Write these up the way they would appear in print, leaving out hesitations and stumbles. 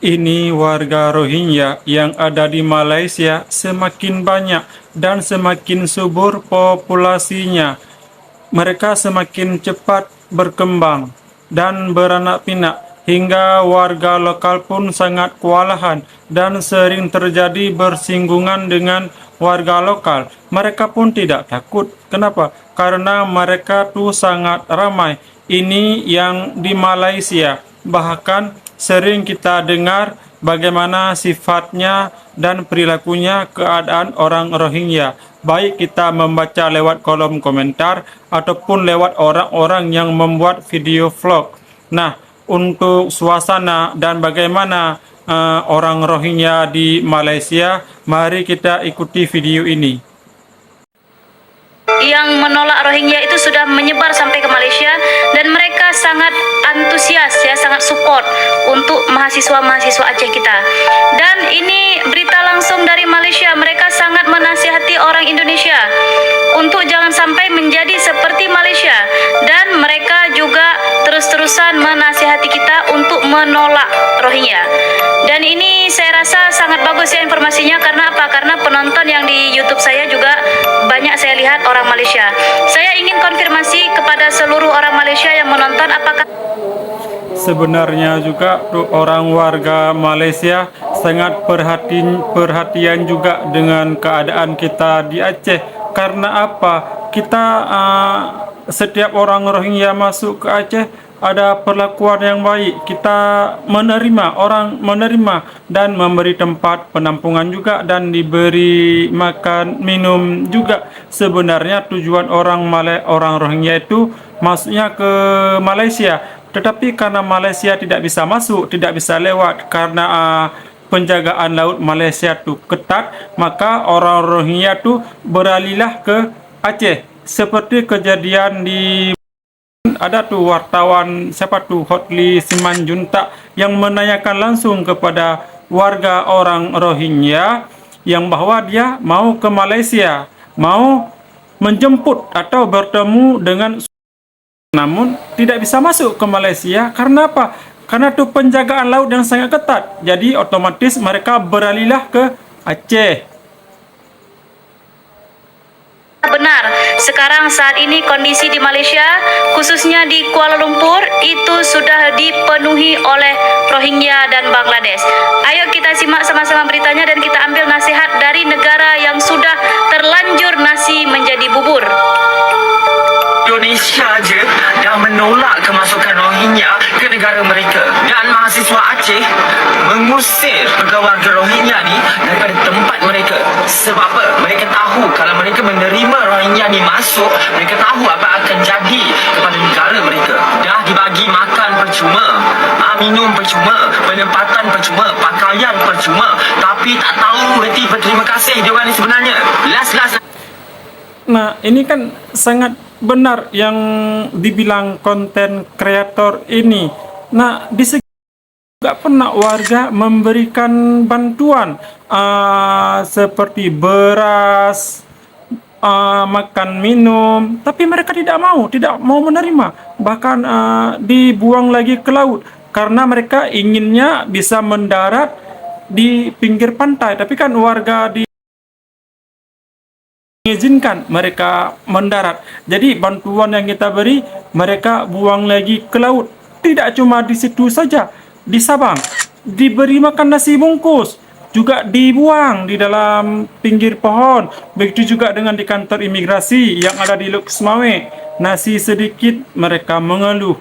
Ini warga Rohingya yang ada di Malaysia semakin banyak dan semakin subur populasinya. Mereka semakin cepat berkembang dan beranak pinak hingga warga lokal pun sangat kewalahan dan sering terjadi bersinggungan dengan warga lokal. Mereka pun tidak takut. Kenapa? Karena mereka tuh sangat ramai. Ini yang di Malaysia. Bahkan sering kita dengar bagaimana sifatnya dan perilakunya keadaan orang Rohingya. Baik kita membaca lewat kolom komentar ataupun lewat orang-orang yang membuat video vlog. Nah, untuk suasana dan bagaimana orang Rohingya di Malaysia, mari kita ikuti video ini. Yang menolak Rohingya itu sudah menyebar sampai ke Malaysia dan mereka sangat antusias ya, sangat support untuk mahasiswa-mahasiswa Aceh kita. Dan ini berita langsung dari Malaysia, mereka sangat menasihati orang Indonesia untuk jangan sampai menjadi seperti Malaysia, dan mereka juga terus-terusan menasihati kita untuk menolak Rohingya. Dan ini saya rasa sangat bagus ya informasinya. Karena apa? Karena penonton yang di YouTube saya juga banyak saya lihat orang Malaysia. Saya ingin konfirmasi kepada seluruh orang Malaysia yang menonton, apakah Sebenarnya juga tuh orang warga Malaysia sangat perhatian juga dengan keadaan kita di Aceh. Karena apa? Kita setiap orang Rohingya masuk ke Aceh ada perlakuan yang baik. Kita menerima dan memberi tempat penampungan juga dan diberi makan minum juga. Sebenarnya tujuan orang Rohingya itu masuknya ke Malaysia, tetapi karena Malaysia tidak bisa masuk, tidak bisa lewat karena penjagaan laut Malaysia tu ketat, maka orang Rohingya tu beralihlah ke Aceh. Seperti kejadian di ada tuh wartawan siapa tuh Hotli Simanjuntak yang menanyakan langsung kepada warga orang Rohingya yang bahwa dia mau ke Malaysia, mau menjemput atau bertemu dengan, namun tidak bisa masuk ke Malaysia. Karena apa? Karena tuh penjagaan laut yang sangat ketat. Jadi otomatis mereka beralihlah ke Aceh. benar sekarang saat ini kondisi di Malaysia, khususnya di Kuala Lumpur, itu sudah dipenuhi oleh Rohingya dan Bangladesh? Ayo kita simak sama-sama beritanya dan kita ambil nasihat dari negara yang sudah terlanjur nasi menjadi bubur. Indonesia je dah menolak kemasukan Rohingya ke negara mereka, dan mahasiswa Aceh mengusir warga Rohingya ni daripada tempat mereka. Sebab apa? Mereka tahu kalau mereka menerima Rohingya ni masuk, mereka tahu apa akan jadi kepada negara mereka. Dah dibagi makan percuma, minum percuma, penempatan percuma, pakaian percuma, tapi tak tahu reti berterima kasih dia orang ni sebenarnya. Last. Nah, ini kan sangat benar yang dibilang konten kreator ini. Nah, di segi juga pernah warga memberikan bantuan seperti beras, makan minum, tapi mereka tidak mau menerima, bahkan dibuang lagi ke laut karena mereka inginnya bisa mendarat di pinggir pantai, tapi kan warga mengizinkan mereka mendarat. Jadi bantuan yang kita beri mereka buang lagi ke laut. Tidak cuma di situ saja, di Sabang diberi makan nasi bungkus juga dibuang di dalam pinggir pohon. Begitu juga dengan di kantor imigrasi yang ada di Luk Semawe, nasi sedikit mereka mengeluh.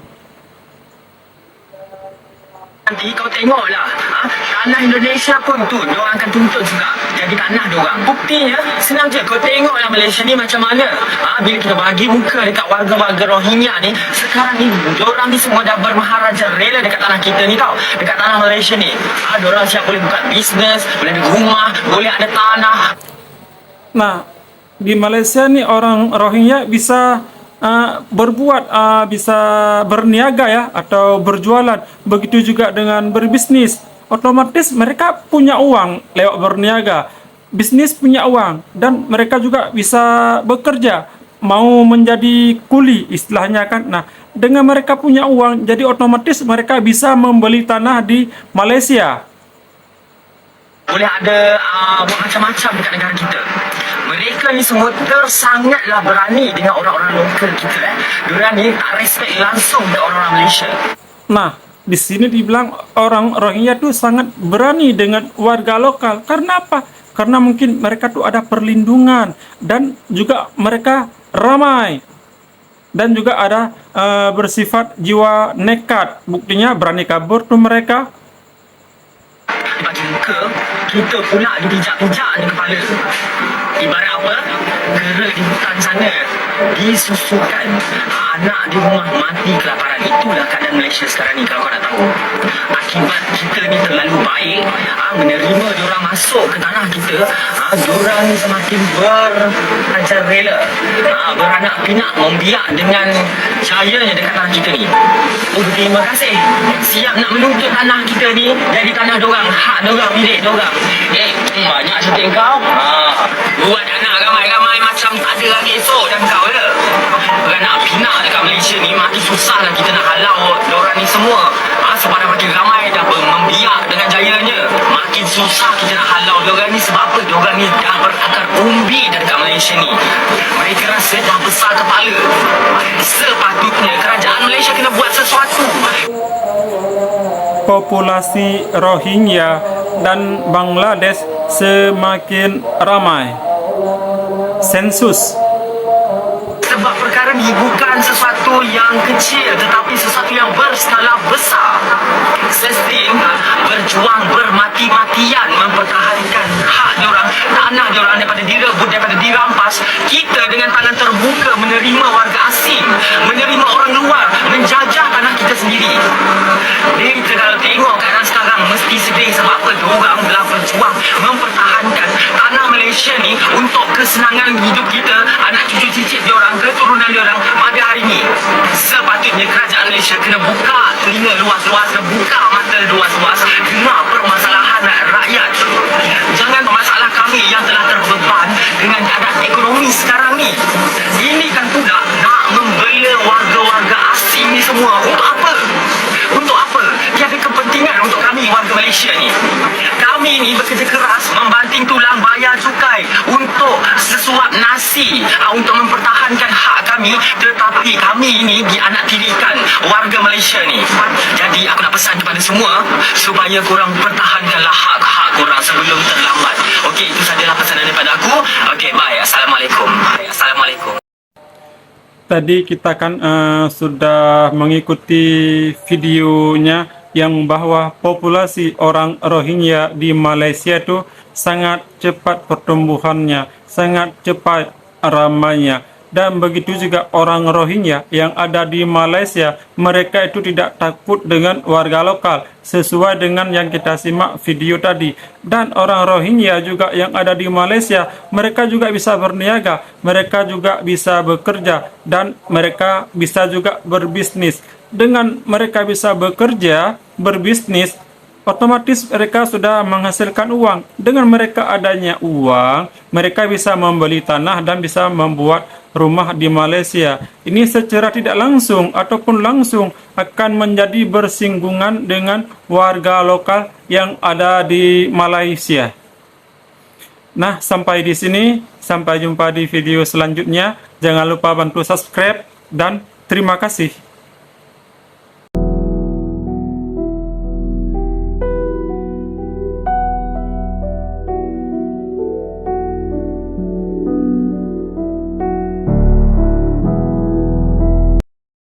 Nanti kau tengoklah, tanah Indonesia pun tu diorang akan tuntut juga jadi tanah diorang. Buktinya senang je, kau tengoklah Malaysia ni macam mana. Bila kita bagi muka dekat warga-warga Rohingya ni, sekarang ni diorang ni semua dah bermaharaja rela dekat tanah kita ni tau, dekat tanah Malaysia ni. Diorang siap boleh buka bisnes, boleh ada rumah, boleh ada tanah. Nah, di Malaysia ni orang Rohingya bisa berbuat, bisa berniaga ya, atau berjualan. Begitu juga dengan berbisnis. Otomatis mereka punya uang lewat berniaga. Bisnis punya uang dan mereka juga bisa bekerja, mau menjadi kuli istilahnya kan. Nah, dengan mereka punya uang, jadi otomatis mereka bisa membeli tanah di Malaysia. boleh ada buat macam-macam dekat negara kita. Mereka ni semua sangatlah berani dengan orang-orang lokal kita. Diorang ni tak respect langsung dengan orang-orang Malaysia. Nah, di sini dibilang orang Rohingya tuh sangat berani dengan warga lokal. Karena apa? Karena mungkin mereka tuh ada perlindungan dan juga mereka ramai dan juga ada bersifat jiwa nekat. Buktinya berani kabur tuh mereka. Bagi muka, kita pula dipijak-pijak di kepala. Ibarat apa? Kera di hutan sana disusukan, anak di rumah mati kelaparan. Itulah keadaan Malaysia sekarang ni kalau kau nak tahu. Akibat kita ni terlalu baik menerima diorang masuk ke tanah kita, diorang ni semakin berajar rela, beranak pinak membiak dengan jayanya dekat tanah kita ni. Oh, terima kasih. Siap nak menuntut tanah kita ni jadi tanah diorang, hak diorang, milik diorang. Banyak cerita kau. Buat anak ramai-ramai macam tak ada lagi esok dan kau je. Beranak pinak dekat Malaysia ni makin susah lah kita nak halau diorang ni semua. Sebab dah makin ramai dah membiak dengan jayanya. Makin susah kita nak halau diorang ni. Sebab apa? Diorang ni dah berakar umbi dah dekat Malaysia ni. Mereka rasa dah besar kepala. Sepatutnya kerajaan Malaysia kena buat sesuatu. Populasi Rohingya dan Bangladesh semakin ramai. Sensus. Sebab perkara ni bukan sesuatu yang kecil, tetapi sesuatu yang berskala besar. Sustain berjuang bermati-matian mempertahankan hak diorang, tanah diorang daripada direbut, daripada dirampas. Kita dengan tangan terbuka menerima warga asing, menerima orang luar menjajah tanah kita sendiri. Kita kalau tengok keadaan sekarang mesti sedih. Sebab apa? Diorang telah berjuang mempertahankan tanah Malaysia ni untuk kesenangan hidup kita, anak cucu cicit diorang, keturunan diorang pada hari ini. Sepatutnya kerajaan Malaysia kena buka telinga luas-luas, kena buka mata luas-luas, dengar permasalahan rakyat. Jangan masalah kami yang telah terbeban dengan keadaan ekonomi sekarang ni. Ini kan pula nak membela warga-warga asing ni semua. Untuk apa? Untuk apa? Tiada kepentingan untuk kami warga Malaysia ni. Kami ni bekerja keras, membanting tulang, bayar cukai untuk sesuap nasi, untuk mempertahankan hak kami. Tetapi kami ini dianaktirikan warga Malaysia ni. Jadi aku nak pesan kepada semua supaya korang pertahankanlah hak-hak korang sebelum terlambat. Okey, itu sajalah pesanan daripada aku. Okey, bye. Assalamualaikum. Assalamualaikum. Tadi kita kan sudah mengikuti videonya yang bahwa populasi orang Rohingya di Malaysia itu sangat cepat pertumbuhannya, sangat cepat ramainya. Dan begitu juga orang Rohingya yang ada di Malaysia, mereka itu tidak takut dengan warga lokal, sesuai dengan yang kita simak video tadi. Dan orang Rohingya juga yang ada di Malaysia, mereka juga bisa berniaga, mereka juga bisa bekerja, dan mereka bisa juga berbisnis. Dengan mereka bisa bekerja, berbisnis, otomatis mereka sudah menghasilkan uang. Dengan mereka adanya uang, mereka bisa membeli tanah dan bisa membuat rumah di Malaysia. Ini secara tidak langsung ataupun langsung akan menjadi bersinggungan dengan warga lokal yang ada di Malaysia. Nah, sampai di sini. Sampai jumpa di video selanjutnya. Jangan lupa bantu subscribe dan terima kasih.